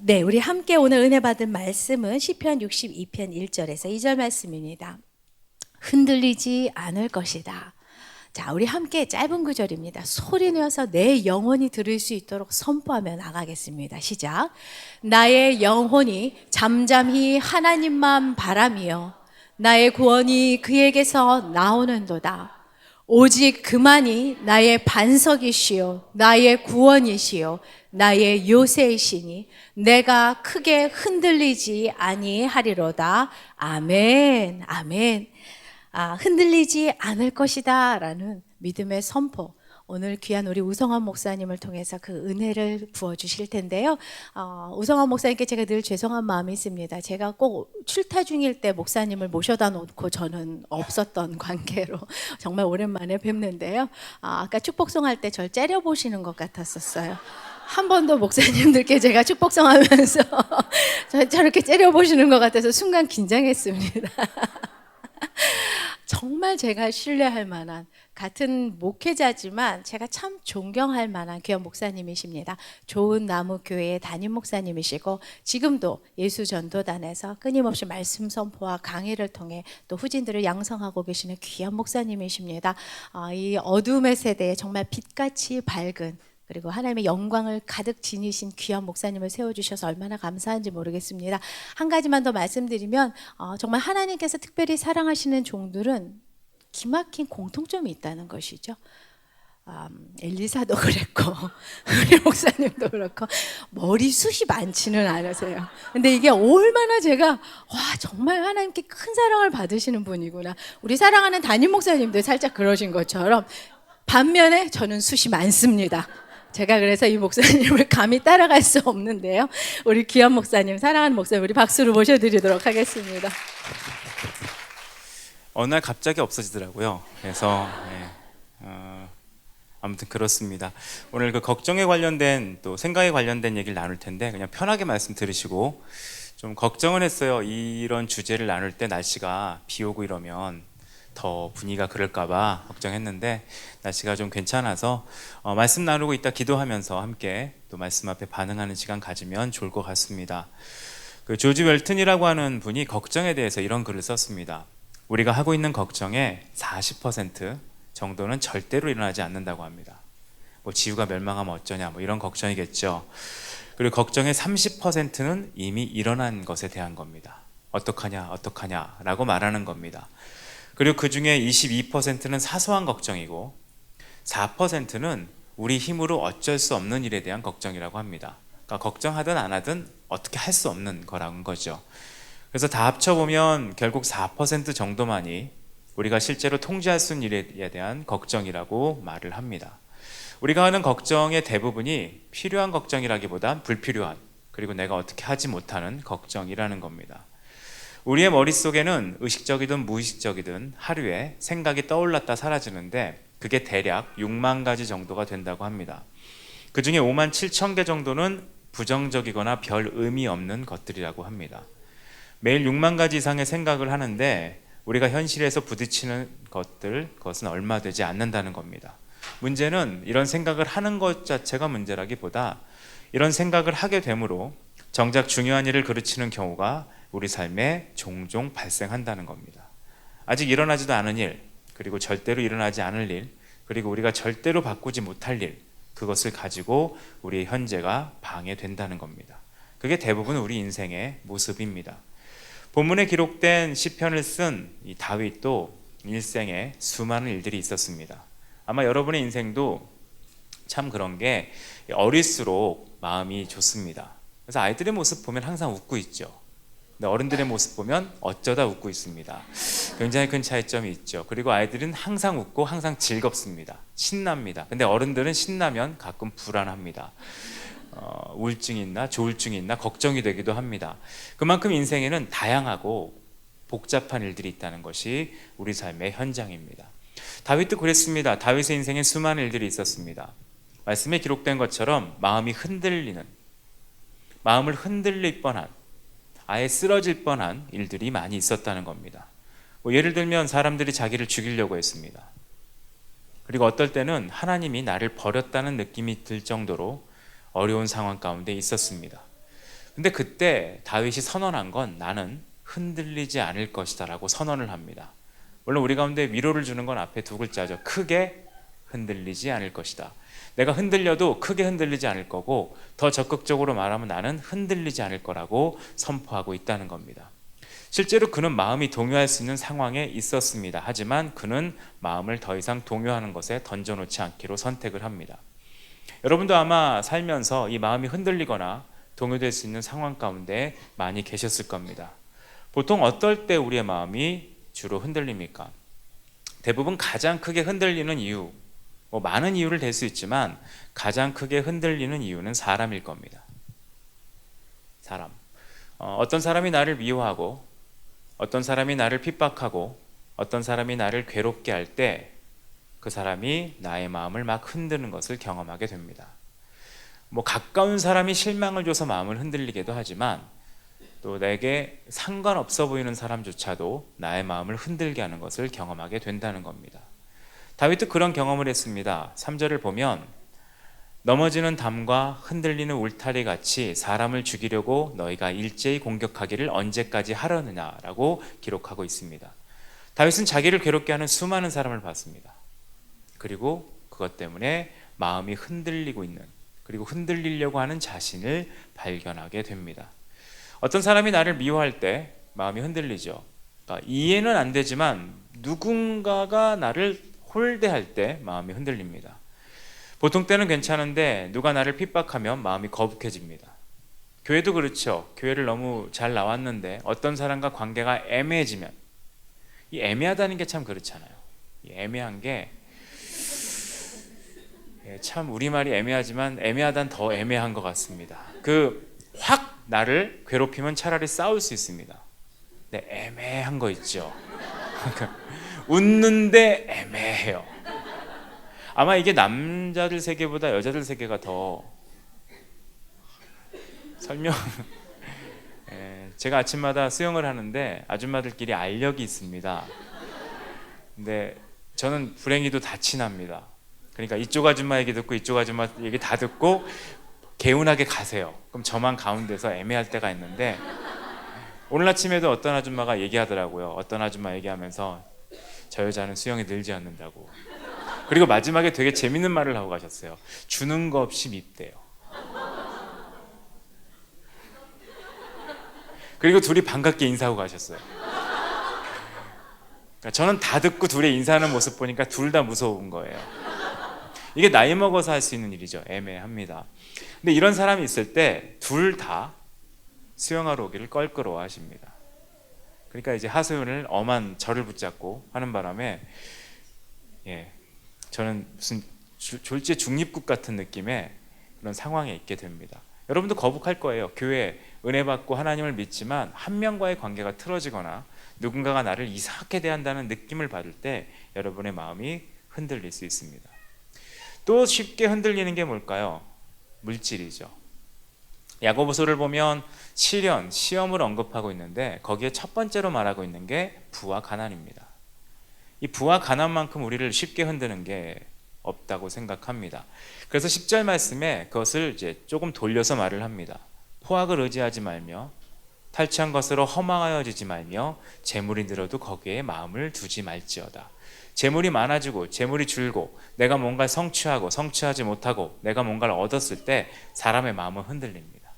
네, 우리 함께 오늘 은혜 받은 말씀은 시편 62편 1절에서 2절 말씀입니다. 흔들리지 않을 것이다. 자, 우리 함께 짧은 구절입니다. 소리 내어서 내 영혼이 들을 수 있도록 선포하며 나가겠습니다. 시작. 나의 영혼이 잠잠히 하나님만 바라며 나의 구원이 그에게서 나오는도다. 오직 그만이 나의 반석이시요 나의 구원이시요 나의 요새이시니 내가 크게 흔들리지 아니하리로다. 아멘. 아멘. 흔들리지 않을 것이다 라는 믿음의 선포, 오늘 귀한 우리 우성환 목사님을 통해서 그 은혜를 부어주실 텐데요. 우성환 목사님께 제가 늘 죄송한 마음이 있습니다. 제가 꼭 출타 중일 때 목사님을 모셔다 놓고 저는 없었던 관계로 정말 오랜만에 뵙는데요. 아까 축복송 할 때 절 째려보시는 것 같았었어요. 한 번도 목사님들께 제가 축복송 하면서 저렇게 째려보시는 것 같아서 순간 긴장했습니다. 정말 제가 신뢰할 만한, 같은 목회자지만 제가 참 존경할 만한 귀한 목사님이십니다. 좋은 나무 교회의 담임 목사님이시고 지금도 예수전도단에서 끊임없이 말씀 선포와 강의를 통해 또 후진들을 양성하고 계시는 귀한 목사님이십니다. 이 어둠의 세대에 정말 빛같이 밝은, 그리고 하나님의 영광을 가득 지니신 귀한 목사님을 세워주셔서 얼마나 감사한지 모르겠습니다. 한 가지만 더 말씀드리면 정말 하나님께서 특별히 사랑하시는 종들은 기막힌 공통점이 있다는 것이죠. 엘리사도 그랬고 우리 목사님도 그렇고 머리숱이 많지는 않으세요. 근데 이게 얼마나 제가 와 정말 하나님께 큰 사랑을 받으시는 분이구나. 우리 사랑하는 담임 목사님도 살짝 그러신 것처럼 반면에 저는 숱이 많습니다. 제가 그래서 이 목사님을 감히 따라갈 수 없는데요. 우리 귀한 목사님, 사랑하는 목사님, 우리 박수로 모셔드리도록 하겠습니다. 어느 날 갑자기 없어지더라고요. 그래서 아무튼 그렇습니다. 오늘 그 걱정에 관련된 또 생각에 관련된 얘기를 나눌 텐데 그냥 편하게 말씀 들으시고, 좀 걱정은 했어요. 이런 주제를 나눌 때 날씨가 비 오고 이러면 더 분위기가 그럴까봐 걱정했는데 날씨가 좀 괜찮아서 말씀 나누고 있다 기도하면서 함께 또 말씀 앞에 반응하는 시간 가지면 좋을 것 같습니다. 그 조지 웰튼이라고 하는 분이 걱정에 대해서 이런 글을 썼습니다. 우리가 하고 있는 걱정의 40% 정도는 절대로 일어나지 않는다고 합니다. 뭐 지구가 멸망하면 어쩌냐 뭐 이런 걱정이겠죠. 그리고 걱정의 30%는 이미 일어난 것에 대한 겁니다. 어떡하냐 라고 말하는 겁니다. 그리고 그 중에 22%는 사소한 걱정이고 4%는 우리 힘으로 어쩔 수 없는 일에 대한 걱정이라고 합니다. 그러니까 걱정하든 안 하든 어떻게 할 수 없는 거라는 거죠. 그래서 다 합쳐보면 결국 4% 정도만이 우리가 실제로 통제할 수 있는 일에 대한 걱정이라고 말을 합니다. 우리가 하는 걱정의 대부분이 필요한 걱정이라기보단 불필요한, 그리고 내가 어떻게 하지 못하는 걱정이라는 겁니다. 우리의 머릿속에는 의식적이든 무의식적이든 하루에 생각이 떠올랐다 사라지는데 그게 대략 6만 가지 정도가 된다고 합니다. 그 중에 5만 7천 개 정도는 부정적이거나 별 의미 없는 것들이라고 합니다. 매일 6만 가지 이상의 생각을 하는데 우리가 현실에서 부딪히는 그것은 얼마 되지 않는다는 겁니다. 문제는 이런 생각을 하는 것 자체가 문제라기보다 이런 생각을 하게 되므로 정작 중요한 일을 그르치는 경우가 우리 삶에 종종 발생한다는 겁니다. 아직 일어나지도 않은 일, 그리고 절대로 일어나지 않을 일, 그리고 우리가 절대로 바꾸지 못할 일, 그것을 가지고 우리의 현재가 방해된다는 겁니다. 그게 대부분 우리 인생의 모습입니다. 본문에 기록된 시편을 쓴 이 다윗도 일생에 수많은 일들이 있었습니다. 아마 여러분의 인생도 참 그런 게 어릴수록 마음이 좋습니다. 그래서 아이들의 모습 보면 항상 웃고 있죠. 근데 어른들의 모습 보면 어쩌다 웃고 있습니다. 굉장히 큰 차이점이 있죠. 그리고 아이들은 항상 웃고 항상 즐겁습니다. 신납니다. 근데 어른들은 신나면 가끔 불안합니다. 우울증이 있나 조울증이 있나 걱정이 되기도 합니다. 그만큼 인생에는 다양하고 복잡한 일들이 있다는 것이 우리 삶의 현장입니다. 다윗도 그랬습니다. 다윗의 인생에 수많은 일들이 있었습니다. 말씀에 기록된 것처럼 마음을 흔들릴 뻔한, 아예 쓰러질 뻔한 일들이 많이 있었다는 겁니다. 예를 들면 사람들이 자기를 죽이려고 했습니다. 그리고 어떨 때는 하나님이 나를 버렸다는 느낌이 들 정도로 어려운 상황 가운데 있었습니다. 근데 그때 다윗이 선언한 건 나는 흔들리지 않을 것이다 라고 선언을 합니다. 물론 우리 가운데 위로를 주는 건 앞에 두 글자죠. 크게 흔들리지 않을 것이다. 내가 흔들려도 크게 흔들리지 않을 거고, 더 적극적으로 말하면 나는 흔들리지 않을 거라고 선포하고 있다는 겁니다. 실제로 그는 마음이 동요할 수 있는 상황에 있었습니다. 하지만 그는 마음을 더 이상 동요하는 것에 던져놓지 않기로 선택을 합니다. 여러분도 아마 살면서 이 마음이 흔들리거나 동요될 수 있는 상황 가운데 많이 계셨을 겁니다. 보통 어떨 때 우리의 마음이 주로 흔들립니까? 대부분 가장 크게 흔들리는 이유, 많은 이유를 댈 수 있지만 가장 크게 흔들리는 이유는 사람일 겁니다. 사람. 어떤 사람이 나를 미워하고, 어떤 사람이 나를 핍박하고, 어떤 사람이 나를 괴롭게 할 때 그 사람이 나의 마음을 막 흔드는 것을 경험하게 됩니다. 가까운 사람이 실망을 줘서 마음을 흔들리기도 하지만, 또 내게 상관없어 보이는 사람조차도 나의 마음을 흔들게 하는 것을 경험하게 된다는 겁니다. 다윗도 그런 경험을 했습니다. 3절을 보면 넘어지는 담과 흔들리는 울타리 같이 사람을 죽이려고 너희가 일제히 공격하기를 언제까지 하려느냐라고 기록하고 있습니다. 다윗은 자기를 괴롭게 하는 수많은 사람을 봤습니다. 그리고 그것 때문에 마음이 흔들리고 있는, 그리고 흔들리려고 하는 자신을 발견하게 됩니다. 어떤 사람이 나를 미워할 때 마음이 흔들리죠. 그러니까 이해는 안 되지만 누군가가 나를 홀대할 때 마음이 흔들립니다. 보통 때는 괜찮은데 누가 나를 핍박하면 마음이 거북해집니다. 교회도 그렇죠. 교회를 너무 잘 나왔는데 어떤 사람과 관계가 애매해지면, 이 애매하다는 게 참 그렇잖아요. 이 애매한 게 참 우리말이 애매하지만 애매하단 더 애매한 것 같습니다. 확 나를 괴롭히면 차라리 싸울 수 있습니다. 근데 애매한 거 있죠. 웃는데 애매해요. 아마 이게 남자들 세계보다 여자들 세계가 더 제가 아침마다 수영을 하는데 아줌마들끼리 알력이 있습니다. 근데 저는 불행히도 다 친합니다. 그러니까 이쪽 아줌마 얘기 듣고 이쪽 아줌마 얘기 다 듣고 개운하게 가세요. 그럼 저만 가운데서 애매할 때가 있는데, 오늘 아침에도 어떤 아줌마가 얘기하더라고요. 어떤 아줌마 얘기하면서 저 여자는 수영이 늘지 않는다고. 그리고 마지막에 되게 재밌는 말을 하고 가셨어요. 주는 거 없이 밉대요. 그리고 둘이 반갑게 인사하고 가셨어요. 그러니까 저는 다 듣고 둘이 인사하는 모습 보니까 둘 다 무서운 거예요. 이게 나이 먹어서 할 수 있는 일이죠. 애매합니다. 근데 이런 사람이 있을 때 둘 다 수영하러 오기를 껄끄러워 하십니다. 그러니까 이제 하소연을 엄한 저를 붙잡고 하는 바람에 저는 무슨 졸지에 중립국 같은 느낌의 그런 상황에 있게 됩니다. 여러분도 거북할 거예요. 교회 은혜 받고 하나님을 믿지만 한 명과의 관계가 틀어지거나 누군가가 나를 이상하게 대한다는 느낌을 받을 때 여러분의 마음이 흔들릴 수 있습니다. 또 쉽게 흔들리는 게 뭘까요? 물질이죠. 야고보서를 보면 시련, 시험을 언급하고 있는데 거기에 첫 번째로 말하고 있는 게 부와 가난입니다. 이 부와 가난만큼 우리를 쉽게 흔드는 게 없다고 생각합니다. 그래서 10절 말씀에 그것을 이제 조금 돌려서 말을 합니다. 포악을 의지하지 말며 탈취한 것으로 허망하여지지 말며 재물이 늘어도 거기에 마음을 두지 말지어다. 재물이 많아지고 재물이 줄고 내가 뭔가를 성취하고 성취하지 못하고 내가 뭔가를 얻었을 때 사람의 마음은 흔들립니다.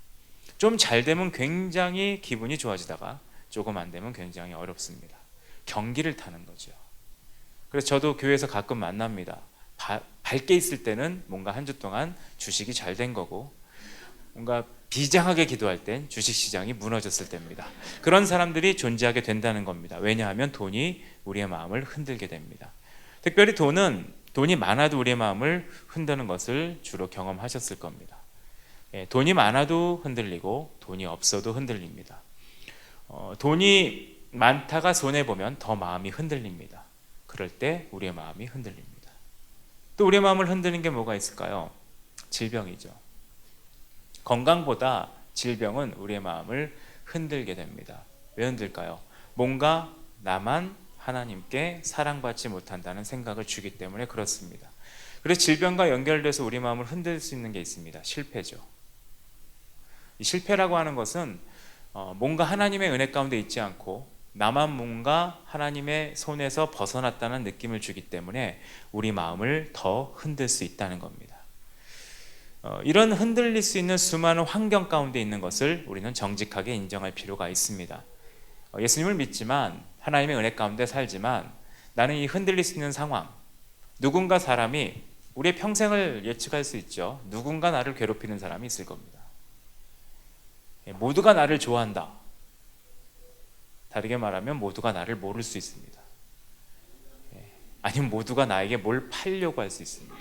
좀 잘 되면 굉장히 기분이 좋아지다가 조금 안 되면 굉장히 어렵습니다. 경기를 타는 거죠. 그래서 저도 교회에서 가끔 만납니다. 밝게 있을 때는 뭔가 한 주 동안 주식이 잘 된 거고, 뭔가 비장하게 기도할 땐 주식시장이 무너졌을 때입니다. 그런 사람들이 존재하게 된다는 겁니다. 왜냐하면 돈이 우리의 마음을 흔들게 됩니다. 특별히 돈이 많아도 우리의 마음을 흔드는 것을 주로 경험하셨을 겁니다. 돈이 많아도 흔들리고 돈이 없어도 흔들립니다. 돈이 많다가 손해보면 더 마음이 흔들립니다. 그럴 때 우리의 마음이 흔들립니다. 또 우리의 마음을 흔드는 게 뭐가 있을까요? 질병이죠. 건강보다 질병은 우리의 마음을 흔들게 됩니다. 왜 흔들까요? 뭔가 나만 하나님께 사랑받지 못한다는 생각을 주기 때문에 그렇습니다. 그래서 질병과 연결돼서 우리 마음을 흔들 수 있는 게 있습니다. 실패죠. 이 실패라고 하는 것은 뭔가 하나님의 은혜 가운데 있지 않고 나만 뭔가 하나님의 손에서 벗어났다는 느낌을 주기 때문에 우리 마음을 더 흔들 수 있다는 겁니다. 이런 흔들릴 수 있는 수많은 환경 가운데 있는 것을 우리는 정직하게 인정할 필요가 있습니다. 예수님을 믿지만 하나님의 은혜 가운데 살지만 나는 이 흔들릴 수 있는 상황, 누군가 사람이 우리의 평생을 예측할 수 있죠. 누군가 나를 괴롭히는 사람이 있을 겁니다. 모두가 나를 좋아한다. 다르게 말하면 모두가 나를 모를 수 있습니다. 아니면 모두가 나에게 뭘 팔려고 할 수 있습니다.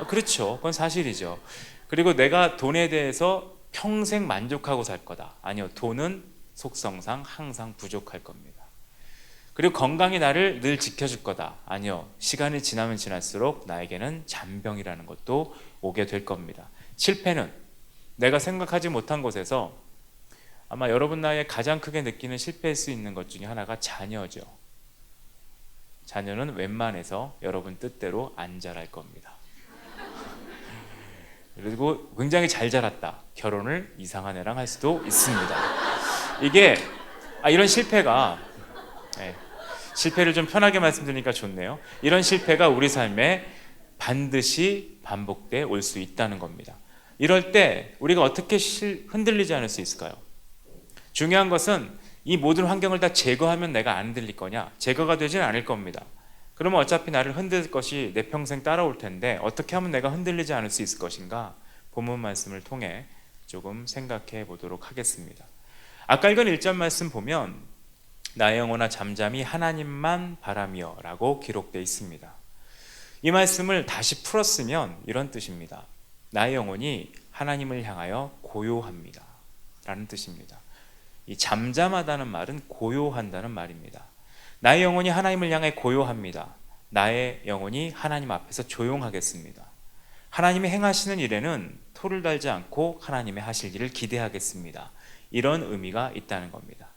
그렇죠. 그건 사실이죠. 그리고 내가 돈에 대해서 평생 만족하고 살 거다. 아니요. 돈은 속성상 항상 부족할 겁니다. 그리고 건강이 나를 늘 지켜줄 거다. 아니요. 시간이 지나면 지날수록 나에게는 잔병이라는 것도 오게 될 겁니다. 실패는 내가 생각하지 못한 곳에서 아마 여러분 나이에 가장 크게 느끼는 실패일 수 있는 것 중에 하나가 자녀죠. 자녀는 웬만해서 여러분 뜻대로 안 자랄 겁니다. 그리고 굉장히 잘 자랐다. 결혼을 이상한 애랑 할 수도 있습니다. 이게 이런 실패가 실패를 좀 편하게 말씀드리니까 좋네요. 이런 실패가 우리 삶에 반드시 반복돼 올 수 있다는 겁니다. 이럴 때 우리가 어떻게 흔들리지 않을 수 있을까요? 중요한 것은 이 모든 환경을 다 제거하면 내가 안 흔들릴 거냐? 제거가 되지는 않을 겁니다. 그러면 어차피 나를 흔들 것이 내 평생 따라올 텐데 어떻게 하면 내가 흔들리지 않을 수 있을 것인가? 본문 말씀을 통해 조금 생각해 보도록 하겠습니다. 아까 읽은 1절 말씀 보면 나의 영혼아 잠잠히 하나님만 바라며 라고 기록되어 있습니다. 이 말씀을 다시 풀었으면 이런 뜻입니다. 나의 영혼이 하나님을 향하여 고요합니다 라는 뜻입니다. 이 잠잠하다는 말은 고요한다는 말입니다. 나의 영혼이 하나님을 향해 고요합니다. 나의 영혼이 하나님 앞에서 조용하겠습니다. 하나님이 행하시는 일에는 토를 달지 않고 하나님의 하실 일을 기대하겠습니다. 이런 의미가 있다는 겁니다.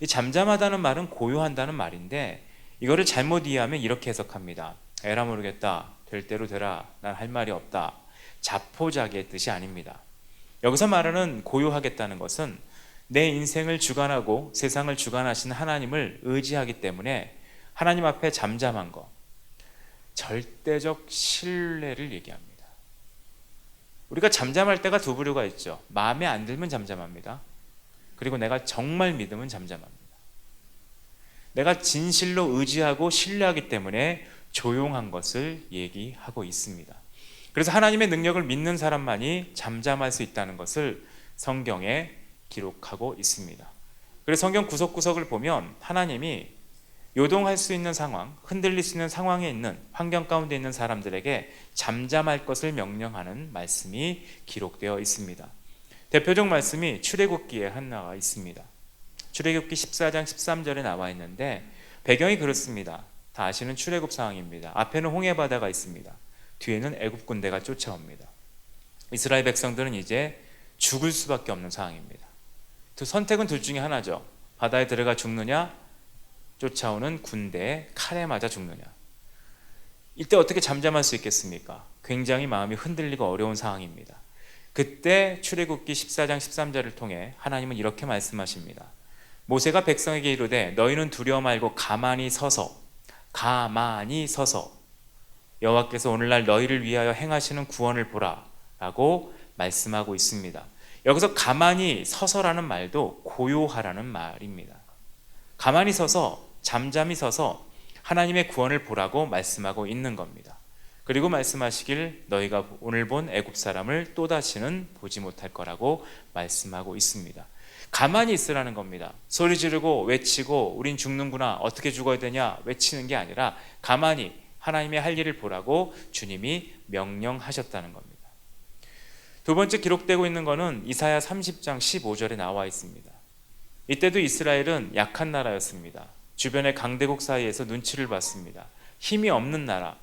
이 잠잠하다는 말은 고요한다는 말인데 이거를 잘못 이해하면 이렇게 해석합니다. 에라 모르겠다. 될 대로 되라. 난 할 말이 없다. 자포자기의 뜻이 아닙니다. 여기서 말하는 고요하겠다는 것은 내 인생을 주관하고 세상을 주관하시는 하나님을 의지하기 때문에 하나님 앞에 잠잠한 것, 절대적 신뢰를 얘기합니다. 우리가 잠잠할 때가 두 부류가 있죠. 마음에 안 들면 잠잠합니다. 그리고 내가 정말 믿으면 잠잠합니다. 내가 진실로 의지하고 신뢰하기 때문에 조용한 것을 얘기하고 있습니다. 그래서 하나님의 능력을 믿는 사람만이 잠잠할 수 있다는 것을 성경에 기록하고 있습니다. 그래서 성경 구석구석을 보면 하나님이 요동할 수 있는 상황, 흔들릴 수 있는 상황에 있는 환경 가운데 있는 사람들에게 잠잠할 것을 명령하는 말씀이 기록되어 있습니다. 대표적 말씀이 출애굽기에 하나가 있습니다. 출애굽기 14장 13절에 나와 있는데 배경이 그렇습니다. 다 아시는 출애굽 상황입니다. 앞에는 홍해 바다가 있습니다. 뒤에는 애굽 군대가 쫓아옵니다. 이스라엘 백성들은 이제 죽을 수밖에 없는 상황입니다. 선택은 둘 중에 하나죠. 바다에 들어가 죽느냐, 쫓아오는 군대의 칼에 맞아 죽느냐. 이때 어떻게 잠잠할 수 있겠습니까? 굉장히 마음이 흔들리고 어려운 상황입니다. 그때 출애굽기 14장 13절을 통해 하나님은 이렇게 말씀하십니다. 모세가 백성에게 이르되 너희는 두려워 말고 가만히 서서 여호와께서 오늘날 너희를 위하여 행하시는 구원을 보라 라고 말씀하고 있습니다. 여기서 가만히 서서라는 말도 고요하라는 말입니다. 가만히 서서 잠잠히 서서 하나님의 구원을 보라고 말씀하고 있는 겁니다. 그리고 말씀하시길 너희가 오늘 본 애굽 사람을 또다시는 보지 못할 거라고 말씀하고 있습니다. 가만히 있으라는 겁니다. 소리 지르고 외치고 우린 죽는구나, 어떻게 죽어야 되냐 외치는 게 아니라 가만히 하나님의 할 일을 보라고 주님이 명령하셨다는 겁니다. 두 번째 기록되고 있는 것은 이사야 30장 15절에 나와 있습니다. 이때도 이스라엘은 약한 나라였습니다. 주변의 강대국 사이에서 눈치를 봤습니다. 힘이 없는 나라,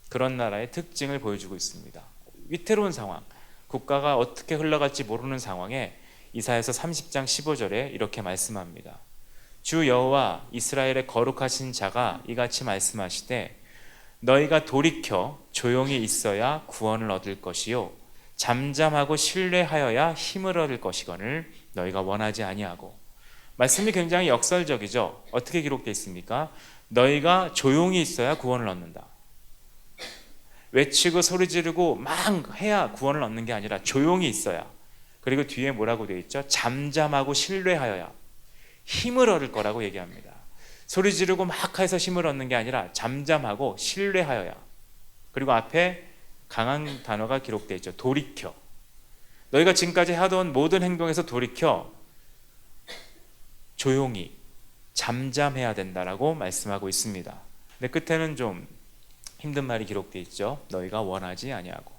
그런 나라의 특징을 보여주고 있습니다. 위태로운 상황, 국가가 어떻게 흘러갈지 모르는 상황에 이사야서 30장 15절에 이렇게 말씀합니다. 주 여호와 이스라엘의 거룩하신 자가 이같이 말씀하시되 너희가 돌이켜 조용히 있어야 구원을 얻을 것이요 잠잠하고 신뢰하여야 힘을 얻을 것이거늘 너희가 원하지 아니하고. 말씀이 굉장히 역설적이죠. 어떻게 기록되어 있습니까? 너희가 조용히 있어야 구원을 얻는다. 외치고 소리 지르고 막 해야 구원을 얻는 게 아니라 조용히 있어야. 그리고 뒤에 뭐라고 되어 있죠? 잠잠하고 신뢰하여야 힘을 얻을 거라고 얘기합니다. 소리 지르고 막 해서 힘을 얻는 게 아니라 잠잠하고 신뢰하여야. 그리고 앞에 강한 단어가 기록되어 있죠. 돌이켜. 너희가 지금까지 하던 모든 행동에서 돌이켜 조용히 잠잠해야 된다라고 말씀하고 있습니다. 근데 끝에는 좀 힘든 말이 기록되어 있죠. 너희가 원하지 아니하고.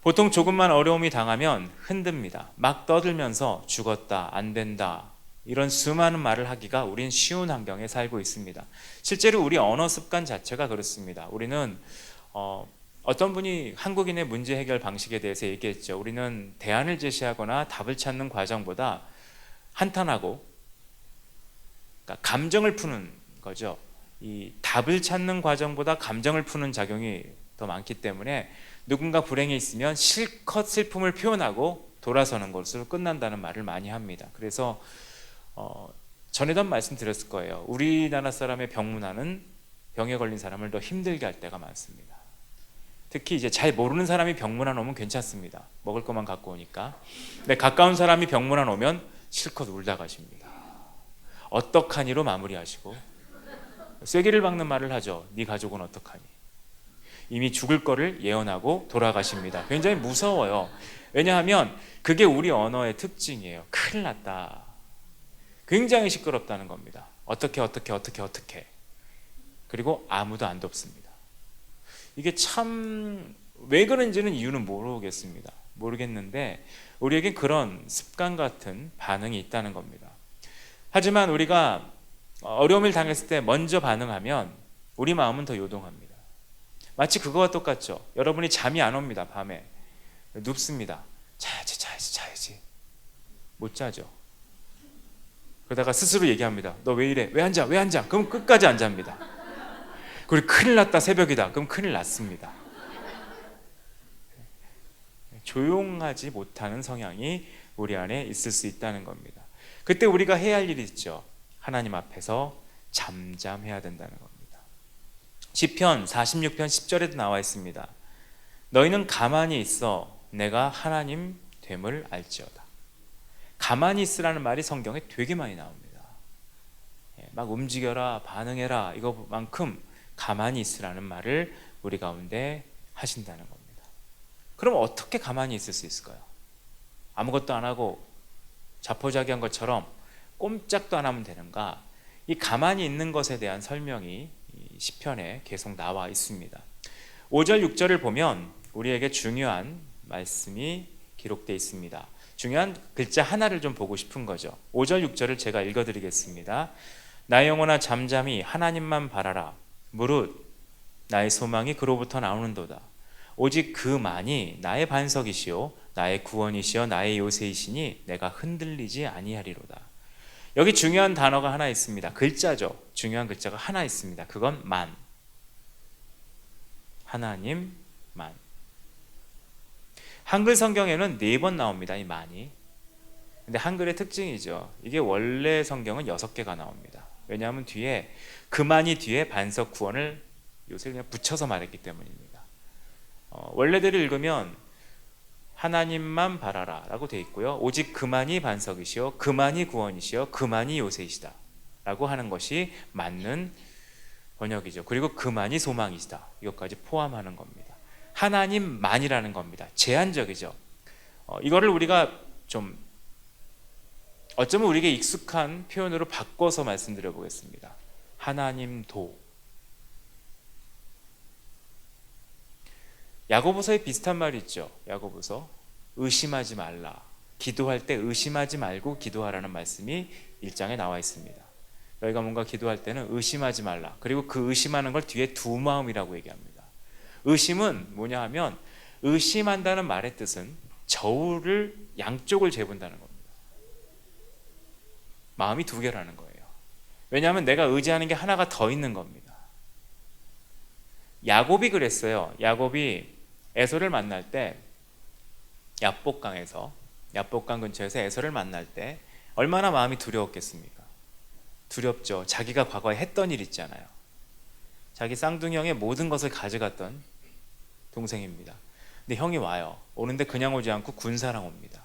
보통 조금만 어려움이 당하면 흔듭니다. 막 떠들면서 죽었다, 안 된다, 이런 수많은 말을 하기가 우린 쉬운 환경에 살고 있습니다. 실제로 우리 언어 습관 자체가 그렇습니다. 우리는 어떤 분이 한국인의 문제 해결 방식에 대해서 얘기했죠. 우리는 대안을 제시하거나 답을 찾는 과정보다 한탄하고, 그러니까 감정을 푸는 거죠. 이 답을 찾는 과정보다 감정을 푸는 작용이 더 많기 때문에 누군가 불행해 있으면 실컷 슬픔을 표현하고 돌아서는 것으로 끝난다는 말을 많이 합니다. 그래서 전에도 한 말씀 드렸을 거예요. 우리나라 사람의 병문안은 병에 걸린 사람을 더 힘들게 할 때가 많습니다. 특히 이제 잘 모르는 사람이 병문안 오면 괜찮습니다. 먹을 것만 갖고 오니까. 근데 가까운 사람이 병문안 오면 실컷 울다 가십니다. 어떡하니로 마무리하시고 쐐기를 박는 말을 하죠. 네 가족은 어떡하니. 이미 죽을 거를 예언하고 돌아가십니다. 굉장히 무서워요. 왜냐하면 그게 우리 언어의 특징이에요. 큰일 났다. 굉장히 시끄럽다는 겁니다. 어떻게. 그리고 아무도 안 돕습니다. 이게 참 왜 그런지는 이유는 모르겠는데 우리에겐 그런 습관 같은 반응이 있다는 겁니다. 하지만 우리가 어려움을 당했을 때 먼저 반응하면 우리 마음은 더 요동합니다. 마치 그거와 똑같죠. 여러분이 잠이 안 옵니다. 밤에 눕습니다. 자야지. 못 자죠. 그러다가 스스로 얘기합니다. 너 왜 이래? 왜 안 자? 그럼 끝까지 안 잡니다. 그리고 큰일 났다, 새벽이다. 그럼 큰일 났습니다. 조용하지 못하는 성향이 우리 안에 있을 수 있다는 겁니다. 그때 우리가 해야 할 일이 있죠. 하나님 앞에서 잠잠해야 된다는 겁니다. 시편 46편 10절에도 나와 있습니다. 너희는 가만히 있어 내가 하나님 됨을 알지어다. 가만히 있으라는 말이 성경에 되게 많이 나옵니다. 막 움직여라, 반응해라, 이거만큼 가만히 있으라는 말을 우리 가운데 하신다는 겁니다. 그럼 어떻게 가만히 있을 수 있을까요? 아무것도 안 하고 자포자기한 것처럼 꼼짝도 안 하면 되는가? 이 가만히 있는 것에 대한 설명이 시편에 계속 나와 있습니다. 5절 6절을 보면 우리에게 중요한 말씀이 기록되어 있습니다. 중요한 글자 하나를 좀 보고 싶은 거죠. 5절 6절을 제가 읽어드리겠습니다. 나의 영혼아 잠잠히 하나님만 바라라. 무릇 나의 소망이 그로부터 나오는도다. 오직 그만이 나의 반석이시요 나의 구원이시여 나의 요새이시니 내가 흔들리지 아니하리로다. 여기 중요한 단어가 하나 있습니다. 글자죠. 중요한 글자가 하나 있습니다. 그건 만. 하나님 만. 한글 성경에는 4번 나옵니다. 이 만이. 근데 한글의 특징이죠. 이게 원래 성경은 6개가 나옵니다. 왜냐하면 뒤에 그만이 뒤에 반석 구원을 요새 그냥 붙여서 말했기 때문입니다. 원래대로 읽으면 하나님만 바라라 라고 되어 있고요. 오직 그만이 반석이시요 그만이 구원이시요 그만이 요새이시다 라고 하는 것이 맞는 번역이죠. 그리고 그만이 소망이시다, 이것까지 포함하는 겁니다. 하나님만이라는 겁니다. 제한적이죠. 이거를 우리가 좀 어쩌면 우리에게 익숙한 표현으로 바꿔서 말씀드려 보겠습니다. 하나님도. 야고보서에 비슷한 말이 있죠. 야고보서 의심하지 말라. 기도할 때 의심하지 말고 기도하라는 말씀이 1장에 나와 있습니다. 너희가 뭔가 기도할 때는 의심하지 말라. 그리고 그 의심하는 걸 뒤에 두 마음이라고 얘기합니다. 의심은 뭐냐 하면 의심한다는 말의 뜻은 저울을 양쪽을 재본다는 겁니다. 마음이 두 개라는 거예요. 왜냐하면 내가 의지하는 게 하나가 더 있는 겁니다. 야곱이 그랬어요. 야곱이 에서를 만날 때 야복강 근처에서 에서를 만날 때 얼마나 마음이 두려웠겠습니까? 두렵죠. 자기가 과거에 했던 일 있잖아요. 자기 쌍둥이 형의 모든 것을 가져갔던 동생입니다. 근데 형이 와요. 오는데 그냥 오지 않고 군사랑 옵니다.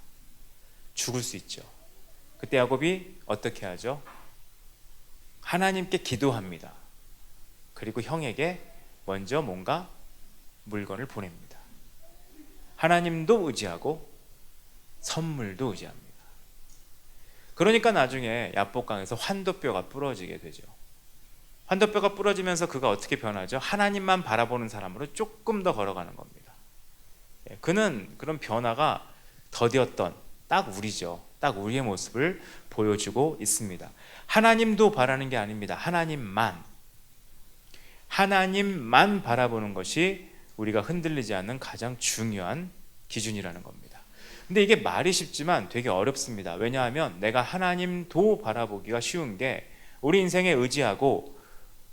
죽을 수 있죠. 그때 야곱이 어떻게 하죠? 하나님께 기도합니다. 그리고 형에게 먼저 뭔가 물건을 보냅니다. 하나님도 의지하고 선물도 의지합니다. 그러니까 나중에 야복강에서 환도뼈가 부러지게 되죠. 환도뼈가 부러지면서 그가 어떻게 변하죠? 하나님만 바라보는 사람으로 조금 더 걸어가는 겁니다. 그는 그런 변화가 더디었던 딱 우리죠. 딱 우리의 모습을 보여주고 있습니다. 하나님도 바라는 게 아닙니다. 하나님만 바라보는 것이 우리가 흔들리지 않는 가장 중요한 기준이라는 겁니다. 근데 이게 말이 쉽지만 되게 어렵습니다. 왜냐하면 내가 하나님도 바라보기가 쉬운 게 우리 인생에 의지하고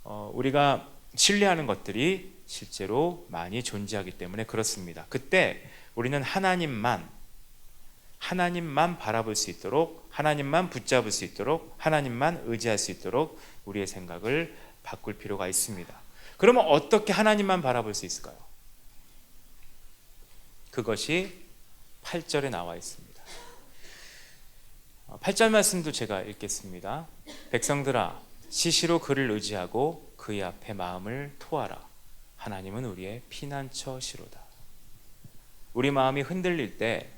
우리가 신뢰하는 것들이 실제로 많이 존재하기 때문에 그렇습니다. 그때 우리는 하나님만 바라볼 수 있도록, 하나님만 붙잡을 수 있도록, 하나님만 의지할 수 있도록 우리의 생각을 바꿀 필요가 있습니다. 그러면 어떻게 하나님만 바라볼 수 있을까요? 그것이 8절에 나와 있습니다. 8절 말씀도 제가 읽겠습니다. 백성들아, 시시로 그를 의지하고 그의 앞에 마음을 토하라. 하나님은 우리의 피난처시로다. 우리 마음이 흔들릴 때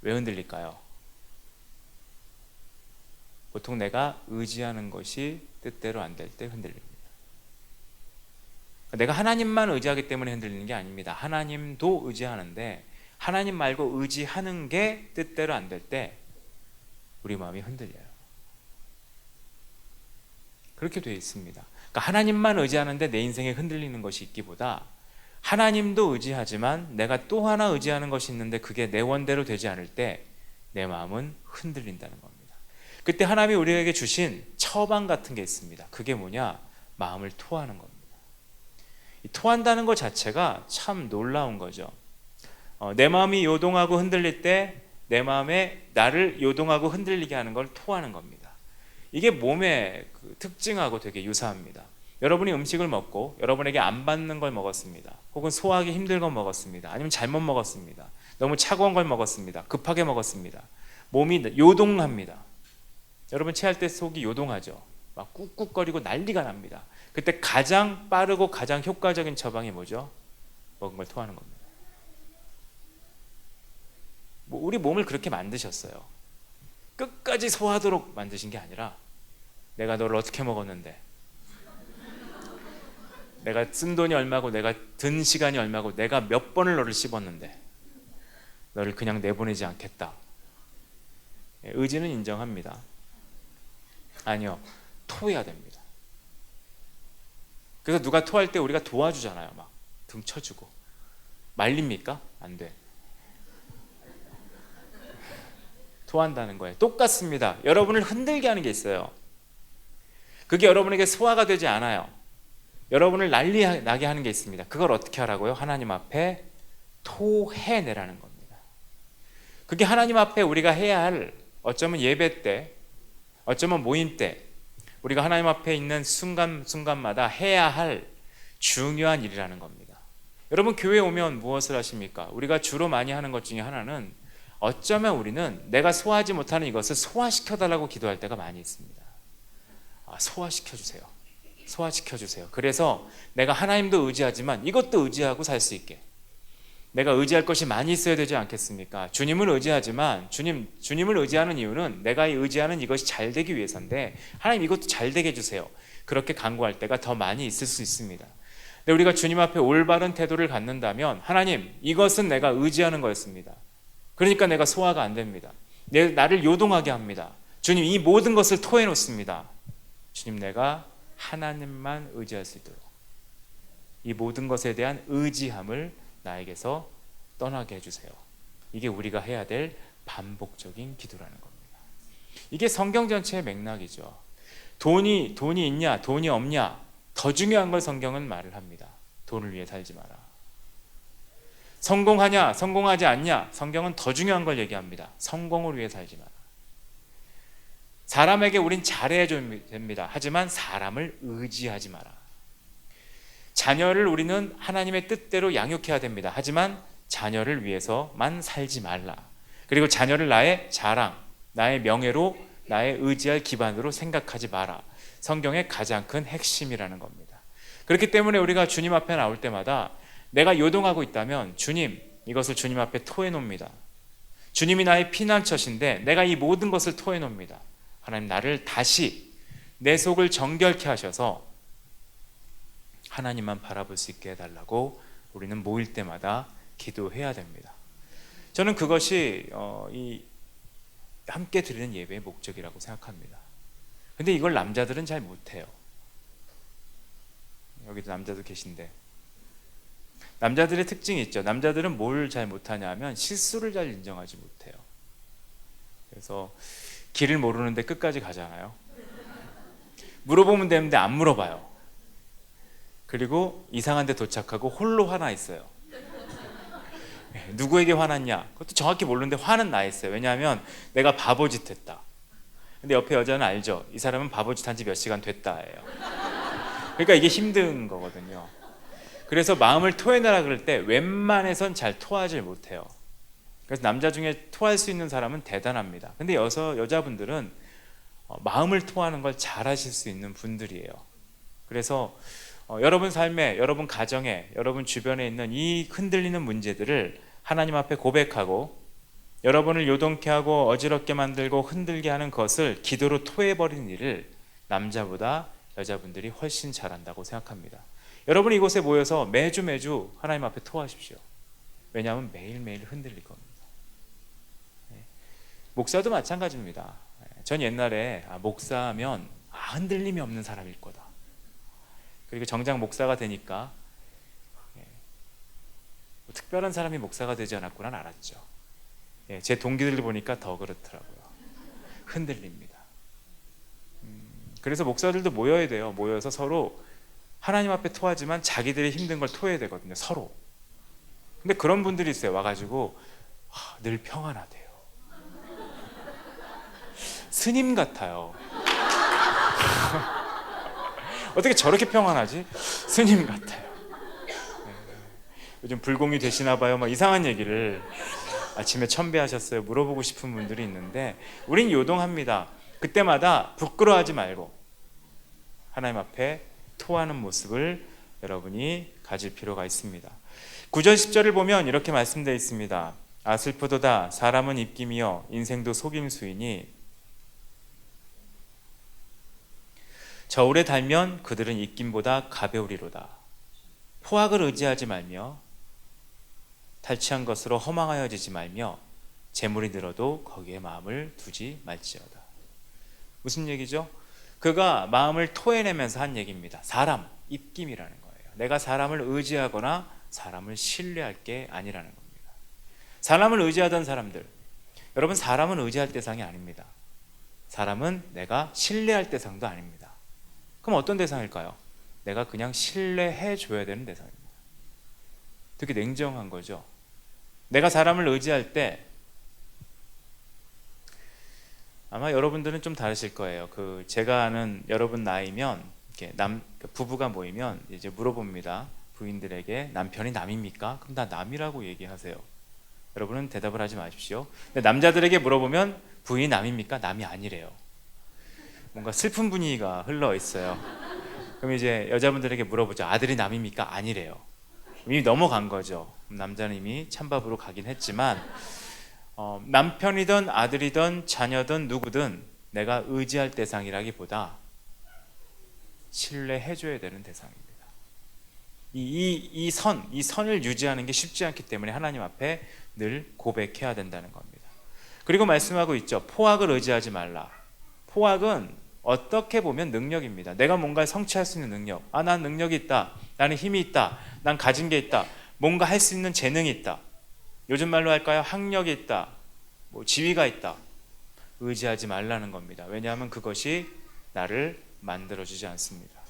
왜 흔들릴까요? 보통 내가 의지하는 것이 뜻대로 안 될 때 흔들립니다. 내가 하나님만 의지하기 때문에 흔들리는 게 아닙니다. 하나님도 의지하는데 하나님 말고 의지하는 게 뜻대로 안 될 때 우리 마음이 흔들려요. 그렇게 되어 있습니다. 그러니까 하나님만 의지하는데 내 인생에 흔들리는 것이 있기보다 하나님도 의지하지만 내가 또 하나 의지하는 것이 있는데 그게 내 원대로 되지 않을 때 내 마음은 흔들린다는 겁니다. 그때 하나님이 우리에게 주신 처방 같은 게 있습니다. 그게 뭐냐? 마음을 토하는 겁니다. 이 토한다는 것 자체가 참 놀라운 거죠. 내 마음이 요동하고 흔들릴 때 내 마음에 나를 요동하고 흔들리게 하는 걸 토하는 겁니다. 이게 몸의 그 특징하고 되게 유사합니다. 여러분이 음식을 먹고 여러분에게 안 받는 걸 먹었습니다. 혹은 소화하기 힘든 걸 먹었습니다. 아니면 잘못 먹었습니다. 너무 차가운 걸 먹었습니다. 급하게 먹었습니다. 몸이 요동합니다. 여러분 체할 때 속이 요동하죠. 막 꾹꾹거리고 난리가 납니다. 그때 가장 빠르고 가장 효과적인 처방이 뭐죠? 먹은 걸 토하는 겁니다. 우리 몸을 그렇게 만드셨어요. 끝까지 소화하도록 만드신 게 아니라 내가 너를 어떻게 먹었는데, 내가 쓴 돈이 얼마고, 내가 든 시간이 얼마고, 내가 몇 번을 너를 씹었는데 너를 그냥 내보내지 않겠다. 의지는 인정합니다. 아니요, 토해야 됩니다. 그래서 누가 토할 때 우리가 도와주잖아요. 막 등 쳐주고. 말립니까? 안 돼. 토한다는 거예요. 똑같습니다. 여러분을 흔들게 하는 게 있어요. 그게 여러분에게 소화가 되지 않아요. 여러분을 난리 나게 하는 게 있습니다. 그걸 어떻게 하라고요? 하나님 앞에 토해내라는 겁니다. 그게 하나님 앞에 우리가 해야 할, 어쩌면 예배 때, 어쩌면 모임 때, 우리가 하나님 앞에 있는 순간마다 해야 할 중요한 일이라는 겁니다. 여러분 교회에 오면 무엇을 하십니까? 우리가 주로 많이 하는 것 중에 하나는, 어쩌면 우리는 내가 소화하지 못하는 이것을 소화시켜달라고 기도할 때가 많이 있습니다. 소화시켜주세요. 소화시켜주세요. 그래서 내가 하나님도 의지하지만 이것도 의지하고 살 수 있게, 내가 의지할 것이 많이 있어야 되지 않겠습니까? 주님을 의지하지만 주님을 의지하는 이유는 내가 의지하는 이것이 잘 되기 위해서인데, 하나님 이것도 잘 되게 해주세요. 그렇게 간구할 때가 더 많이 있을 수 있습니다. 근데 우리가 주님 앞에 올바른 태도를 갖는다면, 하나님 이것은 내가 의지하는 거였습니다. 그러니까 내가 소화가 안 됩니다. 나를 요동하게 합니다. 주님 이 모든 것을 토해 놓습니다. 주님 내가 하나님만 의지할 수 있도록 이 모든 것에 대한 의지함을 나에게서 떠나게 해주세요. 이게 우리가 해야 될 반복적인 기도라는 겁니다. 이게 성경 전체의 맥락이죠. 돈이 있냐 돈이 없냐, 더 중요한 걸 성경은 말을 합니다. 돈을 위해 살지 마라. 성공하냐, 성공하지 않냐, 성경은 더 중요한 걸 얘기합니다. 성공을 위해 살지 마라. 사람에게 우린 잘해야 됩니다. 하지만 사람을 의지하지 마라. 자녀를 우리는 하나님의 뜻대로 양육해야 됩니다. 하지만 자녀를 위해서만 살지 말라. 그리고 자녀를 나의 자랑, 나의 명예로, 나의 의지할 기반으로 생각하지 마라. 성경의 가장 큰 핵심이라는 겁니다. 그렇기 때문에 우리가 주님 앞에 나올 때마다 내가 요동하고 있다면 주님, 이것을 주님 앞에 토해 놓습니다. 주님이 나의 피난처신데 내가 이 모든 것을 토해 놓습니다. 하나님, 나를 다시 내 속을 정결케 하셔서 하나님만 바라볼 수 있게 해달라고 우리는 모일 때마다 기도해야 됩니다. 저는 그것이 이 함께 드리는 예배의 목적이라고 생각합니다. 근데 이걸 남자들은 잘 못해요. 여기도 남자도 계신데, 남자들의 특징이 있죠. 남자들은 뭘 잘 못하냐 하면 실수를 잘 인정하지 못해요. 그래서 길을 모르는데 끝까지 가잖아요. 물어보면 되는데 안 물어봐요. 그리고 이상한 데 도착하고 홀로 화나 있어요. 누구에게 화났냐? 그것도 정확히 모르는데 화는 나 있어요. 왜냐하면 내가 바보짓 했다. 근데 옆에 여자는 알죠. 이 사람은 바보짓 한 지 몇 시간 됐다예요. 그러니까 이게 힘든 거거든요. 그래서 마음을 토해내라 그럴 때 웬만해선 잘 토하지 못해요. 그래서 남자 중에 토할 수 있는 사람은 대단합니다. 근데 여자분들은 마음을 토하는 걸 잘하실 수 있는 분들이에요. 그래서 여러분 삶에, 여러분 가정에, 여러분 주변에 있는 이 흔들리는 문제들을 하나님 앞에 고백하고 여러분을 요동케 하고 어지럽게 만들고 흔들게 하는 것을 기도로 토해버리는 일을 남자보다 여자분들이 훨씬 잘한다고 생각합니다. 여러분 이곳에 모여서 매주 하나님 앞에 토하십시오. 왜냐하면 매일매일 흔들릴 겁니다. 목사도 마찬가지입니다. 전 옛날에 목사하면 흔들림이 없는 사람일 거다. 그리고 정작 목사가 되니까 특별한 사람이 목사가 되지 않았구나 알았죠. 제 동기들 보니까 더 그렇더라고요. 흔들립니다. 그래서 목사들도 모여야 돼요. 모여서 서로 하나님 앞에 토하지만 자기들이 힘든 걸 토해야 되거든요. 서로. 근데 그런 분들이 있어요. 와가지고 늘 평안하대요. 스님 같아요. 어떻게 저렇게 평안하지? 스님 같아요. 요즘 불공이 되시나 봐요. 막 이상한 얘기를 아침에 천배하셨어요. 물어보고 싶은 분들이 있는데 우린 요동합니다. 그때마다 부끄러워하지 말고 하나님 앞에 토하는 모습을 여러분이 가질 필요가 있습니다. 9절 10절을 보면 이렇게 말씀되어 있습니다. 슬프도다 사람은 입김이요 인생도 속임수이니 저울에 달면 그들은 입김보다 가벼우리로다. 포악을 의지하지 말며 탈취한 것으로 허망하여지지 말며 재물이 늘어도 거기에 마음을 두지 말지어다. 무슨 얘기죠? 그가 마음을 토해내면서 한 얘기입니다. 사람, 입김이라는 거예요. 내가 사람을 의지하거나 사람을 신뢰할 게 아니라는 겁니다. 사람을 의지하던 사람들, 여러분 사람은 의지할 대상이 아닙니다. 사람은 내가 신뢰할 대상도 아닙니다. 그럼 어떤 대상일까요? 내가 그냥 신뢰해 줘야 되는 대상입니다. 되게 냉정한 거죠. 내가 사람을 의지할 때 아마 여러분들은 좀 다르실 거예요. 제가 아는 여러분 나이면 이렇게 부부가 모이면 이제 물어봅니다. 부인들에게 남편이 남입니까? 그럼 다 남이라고 얘기하세요. 여러분은 대답을 하지 마십시오. 근데 남자들에게 물어보면 부인이 남입니까? 남이 아니래요. 뭔가 슬픈 분위기가 흘러 있어요. 그럼 이제 여자분들에게 물어보죠. 아들이 남입니까? 아니래요. 이미 넘어간 거죠. 남자는 이미 찬밥으로 가긴 했지만 남편이든 아들이든 자녀든 누구든 내가 의지할 대상이라기보다 신뢰해줘야 되는 대상입니다. 이 선을 유지하는 게 쉽지 않기 때문에 하나님 앞에 늘 고백해야 된다는 겁니다. 그리고 말씀하고 있죠. 포악을 의지하지 말라. 포악은 어떻게 보면 능력입니다. 내가 뭔가를 성취할 수 있는 능력. 난 능력이 있다. 나는 힘이 있다. 난 가진 게 있다. 뭔가 할 수 있는 재능이 있다. 요즘 말로 할까요? 학력이 있다. 지위가 있다. 의지하지 말라는 겁니다. 왜냐하면 그것이 나를 만들어주지 않습니다.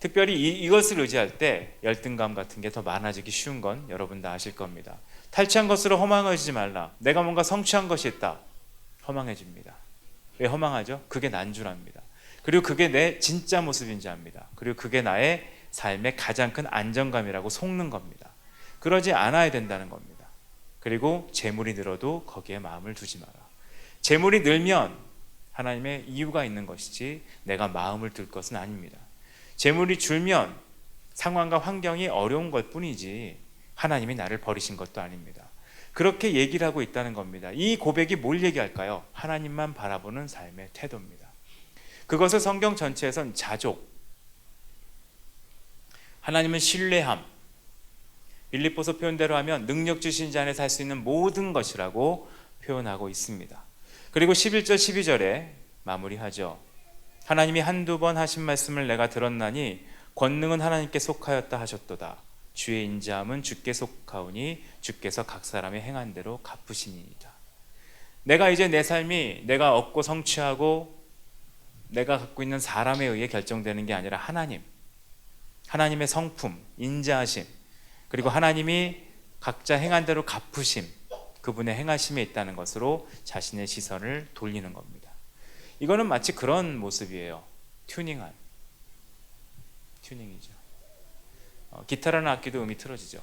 특별히 이것을 의지할 때 열등감 같은 게 더 많아지기 쉬운 건 여러분 다 아실 겁니다. 탈취한 것으로 허망해지지 말라. 내가 뭔가 성취한 것이 있다. 허망해집니다. 왜 허망하죠? 그게 난 줄 압니다. 그리고 그게 내 진짜 모습인지 압니다. 그리고 그게 나의 삶의 가장 큰 안정감이라고 속는 겁니다. 그러지 않아야 된다는 겁니다. 그리고 재물이 늘어도 거기에 마음을 두지 마라. 재물이 늘면 하나님의 이유가 있는 것이지 내가 마음을 둘 것은 아닙니다. 재물이 줄면 상황과 환경이 어려운 것 뿐이지 하나님이 나를 버리신 것도 아닙니다. 그렇게 얘기를 하고 있다는 겁니다. 이 고백이 뭘 얘기할까요? 하나님만 바라보는 삶의 태도입니다. 그것을 성경 전체에선 자족, 하나님은 신뢰함, 빌립보서 표현대로 하면 능력 주신 자 안에서 할 수 있는 모든 것이라고 표현하고 있습니다. 그리고 11절 12절에 마무리하죠. 하나님이 한두 번 하신 말씀을 내가 들었나니 권능은 하나님께 속하였다 하셨도다. 주의 인자함은 주께 속하오니 주께서 각 사람의 행한 대로 갚으시니이다. 내가 이제 내 삶이 내가 얻고 성취하고 내가 갖고 있는 사람에 의해 결정되는 게 아니라 하나님의 성품, 인자하심, 그리고 하나님이 각자 행한 대로 갚으심, 그분의 행하심에 있다는 것으로 자신의 시선을 돌리는 겁니다. 이거는 마치 그런 모습이에요. 튜닝이죠. 기타라는 악기도 음이 틀어지죠.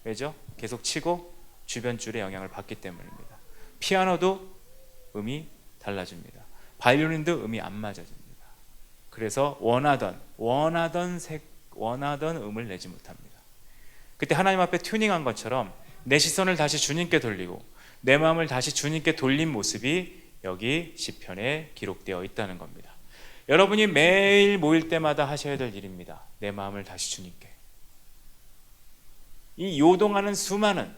왜죠? 계속 치고 주변 줄에 영향을 받기 때문입니다. 피아노도 음이 달라집니다. 바이올린도 음이 안 맞아집니다. 그래서 원하던 음을 내지 못합니다. 그때 하나님 앞에 튜닝한 것처럼 내 시선을 다시 주님께 돌리고 내 마음을 다시 주님께 돌린 모습이 여기 시편에 기록되어 있다는 겁니다. 여러분이 매일 모일 때마다 하셔야 될 일입니다. 내 마음을 다시 주님께. 이 요동하는 수많은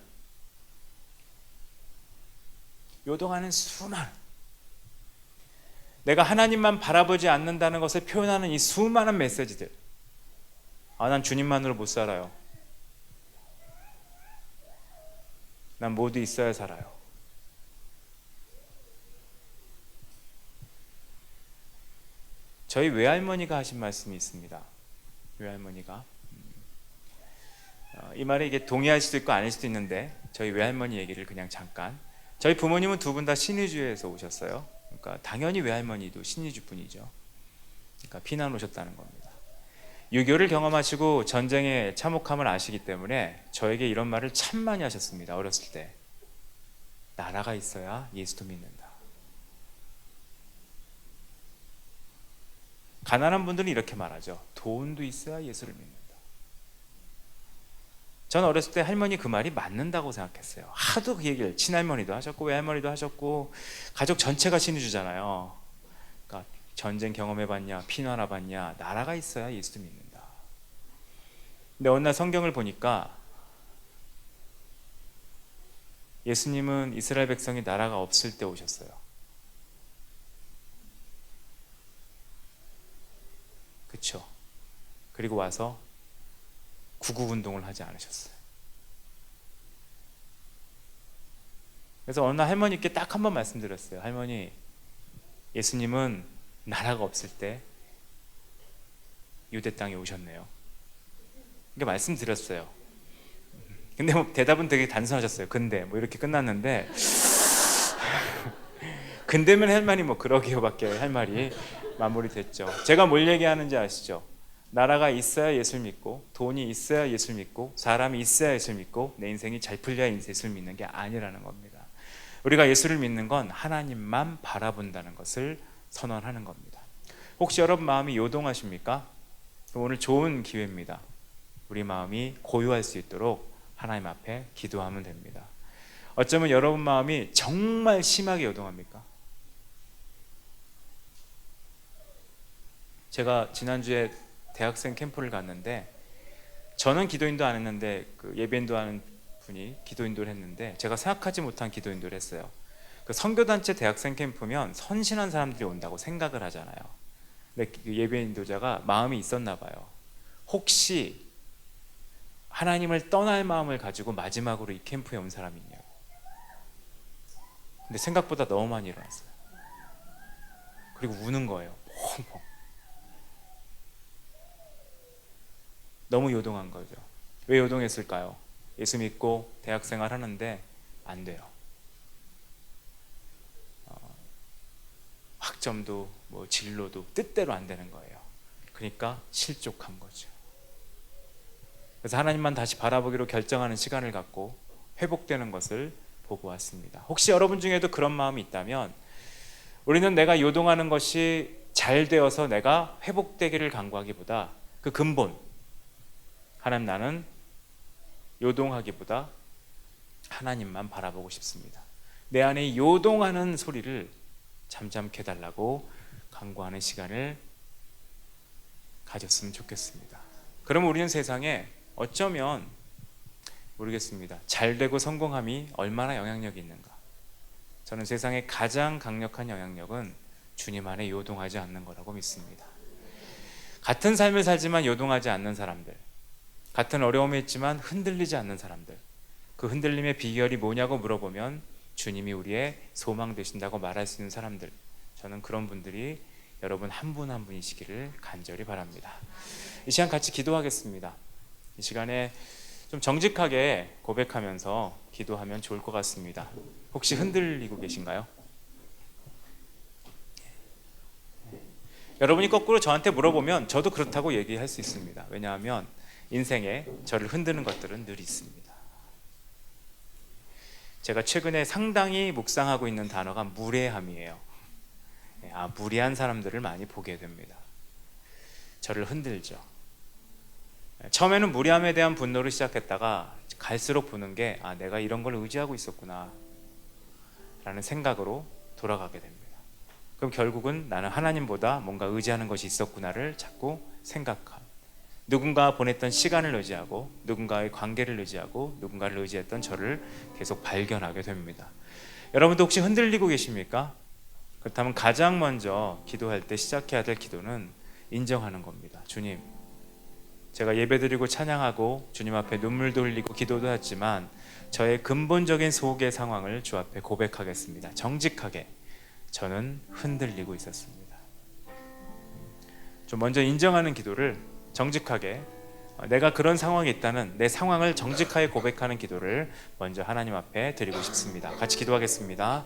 내가 하나님만 바라보지 않는다는 것을 표현하는 이 수많은 메시지들. 난 주님만으로 못 살아요. 난 모두 있어야 살아요. 저희 외할머니가 하신 말씀이 있습니다. 외할머니가 이 말에 이게 동의할 수도 있고 아닐 수도 있는데 저희 외할머니 얘기를 그냥 잠깐. 저희 부모님은 두 분 다 신의주에서 오셨어요. 그러니까 당연히 외할머니도 신의주 분이죠. 그러니까 피난 오셨다는 겁니다. 6.25를 경험하시고 전쟁의 참혹함을 아시기 때문에 저에게 이런 말을 참 많이 하셨습니다. 어렸을 때. 나라가 있어야 예수도 믿는다. 가난한 분들은 이렇게 말하죠. 돈도 있어야 예수를 믿는다. 저는 어렸을 때 할머니 그 말이 맞는다고 생각했어요. 하도 그 얘기를 친할머니도 하셨고 외할머니도 하셨고 가족 전체가 신의주잖아요. 그러니까 전쟁 경험해봤냐, 피난 와봤냐, 나라가 있어야 예수도 믿는다. 근데 어느 날 성경을 보니까 예수님은 이스라엘 백성이 나라가 없을 때 오셨어요. 그렇죠. 그리고 와서 구국운동을 하지 않으셨어요. 그래서 어느 날 할머니께 딱 한 번 말씀드렸어요. 할머니, 예수님은 나라가 없을 때 유대 땅에 오셨네요. 이렇게 말씀드렸어요. 근데 뭐 대답은 되게 단순하셨어요. 근데 뭐 이렇게 끝났는데 근데면 할 말이 뭐 그러게요밖에 할 말이 마무리됐죠. 제가 뭘 얘기하는지 아시죠? 나라가 있어야 예수를 믿고 돈이 있어야 예수를 믿고 사람이 있어야 예수를 믿고 내 인생이 잘 풀려야 예수를 믿는 게 아니라는 겁니다. 우리가 예수를 믿는 건 하나님만 바라본다는 것을 선언하는 겁니다. 혹시 여러분 마음이 요동하십니까? 오늘 좋은 기회입니다. 우리 마음이 고요할 수 있도록 하나님 앞에 기도하면 됩니다. 어쩌면 여러분 마음이 정말 심하게 요동합니까? 제가 지난주에 대학생 캠프를 갔는데 저는 기도인도 안 했는데 그 예배인도 하는 분이 기도인도를 했는데 제가 생각하지 못한 기도인도를 했어요. 그 선교단체 대학생 캠프면 선신한 사람들이 온다고 생각을 하잖아요. 근데 그 예배인도자가 마음이 있었나 봐요. 혹시 하나님을 떠날 마음을 가지고 마지막으로 이 캠프에 온 사람이 있냐고. 근데 생각보다 너무 많이 일어났어요. 그리고 우는 거예요. 펑펑. 너무 요동한 거죠. 왜 요동했을까요? 예수 믿고 대학생활 하는데 안 돼요. 학점도 뭐 진로도 뜻대로 안 되는 거예요. 그러니까 실족한 거죠. 그래서 하나님만 다시 바라보기로 결정하는 시간을 갖고 회복되는 것을 보고 왔습니다. 혹시 여러분 중에도 그런 마음이 있다면 우리는 내가 요동하는 것이 잘 되어서 내가 회복되기를 간구하기보다 그 근본, 하나님, 나는 요동하기보다 하나님만 바라보고 싶습니다. 내 안에 요동하는 소리를 잠잠케 해달라고 간구하는 시간을 가졌으면 좋겠습니다. 그러면 우리는 세상에 어쩌면 모르겠습니다. 잘되고 성공함이 얼마나 영향력이 있는가. 저는 세상에 가장 강력한 영향력은 주님 안에 요동하지 않는 거라고 믿습니다. 같은 삶을 살지만 요동하지 않는 사람들, 같은 어려움이 있지만 흔들리지 않는 사람들, 그 흔들림의 비결이 뭐냐고 물어보면 주님이 우리의 소망 되신다고 말할 수 있는 사람들, 저는 그런 분들이 여러분 한 분 한 분이시기를 간절히 바랍니다. 이 시간 같이 기도하겠습니다. 이 시간에 좀 정직하게 고백하면서 기도하면 좋을 것 같습니다. 혹시 흔들리고 계신가요? 여러분이 거꾸로 저한테 물어보면 저도 그렇다고 얘기할 수 있습니다. 왜냐하면 인생에 저를 흔드는 것들은 늘 있습니다. 제가 최근에 상당히 묵상하고 있는 단어가 무례함이에요. 무례한 사람들을 많이 보게 됩니다. 저를 흔들죠. 처음에는 무례함에 대한 분노를 시작했다가 갈수록 보는 게 내가 이런 걸 의지하고 있었구나 라는 생각으로 돌아가게 됩니다. 그럼 결국은 나는 하나님보다 뭔가 의지하는 것이 있었구나를 자꾸 생각하고, 누군가 보냈던 시간을 의지하고, 누군가의 관계를 의지하고, 누군가를 의지했던 저를 계속 발견하게 됩니다. 여러분도 혹시 흔들리고 계십니까? 그렇다면 가장 먼저 기도할 때 시작해야 될 기도는 인정하는 겁니다. 주님, 제가 예배드리고 찬양하고 주님 앞에 눈물도 흘리고 기도도 했지만 저의 근본적인 속의 상황을 주 앞에 고백하겠습니다. 정직하게 저는 흔들리고 있었습니다. 좀 먼저 인정하는 기도를 정직하게, 내가 그런 상황이 있다는 내 상황을 정직하게 고백하는 기도를 먼저 하나님 앞에 드리고 싶습니다. 같이 기도하겠습니다.